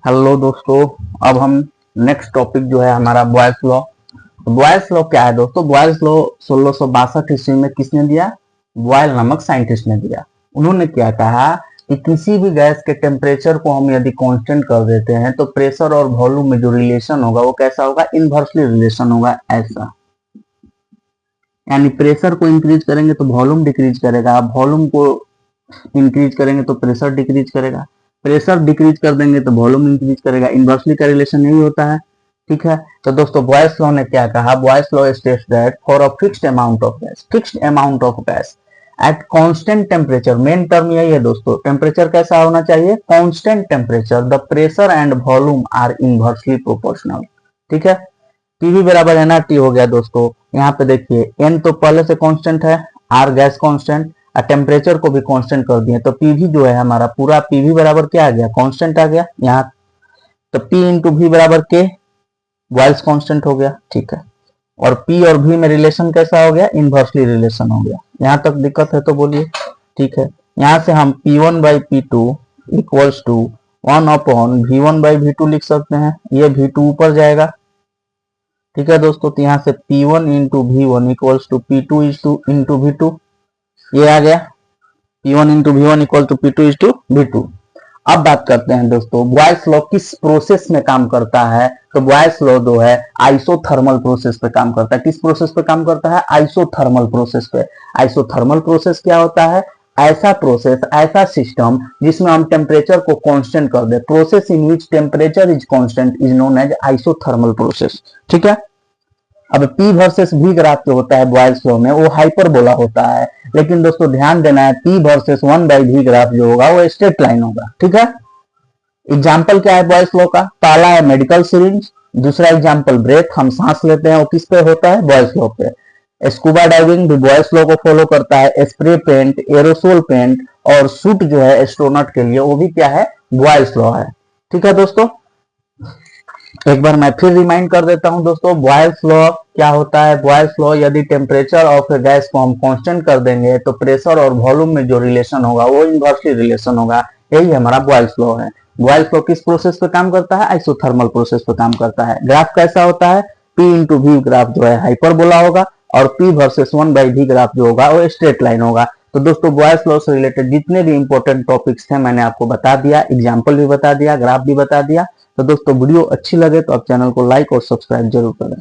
Hello दोस्तों। अब हम नेक्स्ट टॉपिक जो है हमारा बॉयल्स लॉ। बॉयल्स लॉ क्या है दोस्तों? बॉयल्स लॉ 1662 ईस्वी में किसने दिया? बॉयल नामक साइंटिस्ट ने दिया। उन्होंने क्या कहा कि किसी भी गैस के टेम्परेचर को हम यदि कांस्टेंट कर देते हैं तो प्रेशर और वॉल्यूम में जो रिलेशन होगा वो कैसा होगा? इनवर्सली रिलेशन होगा। ऐसा यानी प्रेशर को इंक्रीज करेंगे तो वॉल्यूम डिक्रीज करेगा, वॉल्यूम को इंक्रीज करेंगे तो प्रेशर डिक्रीज करेगा, प्रेशर डिक्रीज कर देंगे तो वॉल्यूम इंक्रीज करेगा। इनवर्सली का रिलेशन यही होता है। ठीक है, तो दोस्तों बॉयल्स लॉ ने क्या कहा? Boyle's law states that for a fixed amount of gas at constant temperature, main term यही है दोस्तों, टेम्परेचर कैसा होना चाहिए? Constant temperature, the pressure and volume are inversely proportional. ठीक है, पीवी बराबर एनआरटी हो गया दोस्तों। यहाँ पे देखिए एन तो पहले से कांस्टेंट है, आर गैस कांस्टेंट, टेम्परेचर को भी कांस्टेंट कर दिए तो पीवी जो है हमारा पूरा पीवी बराबर क्या आ गया? कांस्टेंट आ गया यहाँ। तो पी इंटू वी बराबर के, बॉयल्स कांस्टेंट हो गया। ठीक है, और पी और वी में रिलेशन कैसा हो गया? इनवर्सली रिलेशन हो गया। यहाँ तक दिक्कत है तो बोलिए। ठीक है, यहाँ से हम P1 by P2 equals to 1 upon V1 by V2 लिख सकते हैं। ये V2 ऊपर जाएगा। ठीक है दोस्तों, तो यहाँ से P1 into V1 equals to P2 into V2, ये आ गया। P1 into V1 equal to P2 is to V2। अब बात करते हैं दोस्तों बॉयल्स लॉ किस प्रोसेस में काम करता है। तो बॉयल्स लॉ जो है आइसोथर्मल प्रोसेस पे काम करता है। किस प्रोसेस पे काम करता है? आइसोथर्मल प्रोसेस पे। आइसोथर्मल प्रोसेस क्या होता है? ऐसा प्रोसेस, ऐसा सिस्टम जिसमें हम टेम्परेचर को कांस्टेंट कर दे। Process in which temperature is constant is known as isothermal process. ठीक है, अब P वर्सेस V ग्राफ जो होता है बॉयल्स लॉ में वो हाइपरबोला होता है, लेकिन दोस्तों ध्यान देना है P versus 1 by V graph जो होगा वो स्ट्रेट लाइन होगा। ठीक है, एग्जाम्पल क्या है बॉयल्स लॉ का? पहला है मेडिकल सिरिंज, दूसरा एग्जाम्पल ब्रेथ, हम सांस लेते हैं, वो किस पे होता है? बॉयल्स लॉ पे। स्कूबा डाइविंग भी बॉयल्स लॉ को फॉलो करता है। स्प्रे पेंट, एरोसोल पेंट और सूट जो है एस्ट्रोनॉट के लिए वो भी क्या है? बॉयल्स लॉ है। ठीक है दोस्तों, एक बार मैं फिर रिमाइंड कर देता हूं दोस्तों, बॉयल्स लॉ क्या होता है? बॉयल्स लॉ यदि टेम्परेचर ऑफ गैस को हम कांस्टेंट कर देंगे तो प्रेशर और वॉल्यूम में जो रिलेशन होगा वो इनवर्सली रिलेशन होगा। यही हमारा बॉयल्स लॉ है। बॉयल्स लॉ किस प्रोसेस पे काम करता है? आइसोथर्मल प्रोसेस पे काम करता है। ग्राफ कैसा होता है? P इंटू वी ग्राफ जो है हाइपरबोला होगा और P versus 1 by V graph जो होगा वो स्ट्रेट लाइन होगा। तो दोस्तों बॉयल्स लॉ से रिलेटेड जितने भी इंपॉर्टेंट टॉपिक्स थे मैंने आपको बता दिया, एग्जाम्पल भी बता दिया, ग्राफ भी बता दिया। तो दोस्तों वीडियो अच्छी लगे तो आप चैनल को लाइक और सब्सक्राइब जरूर करें।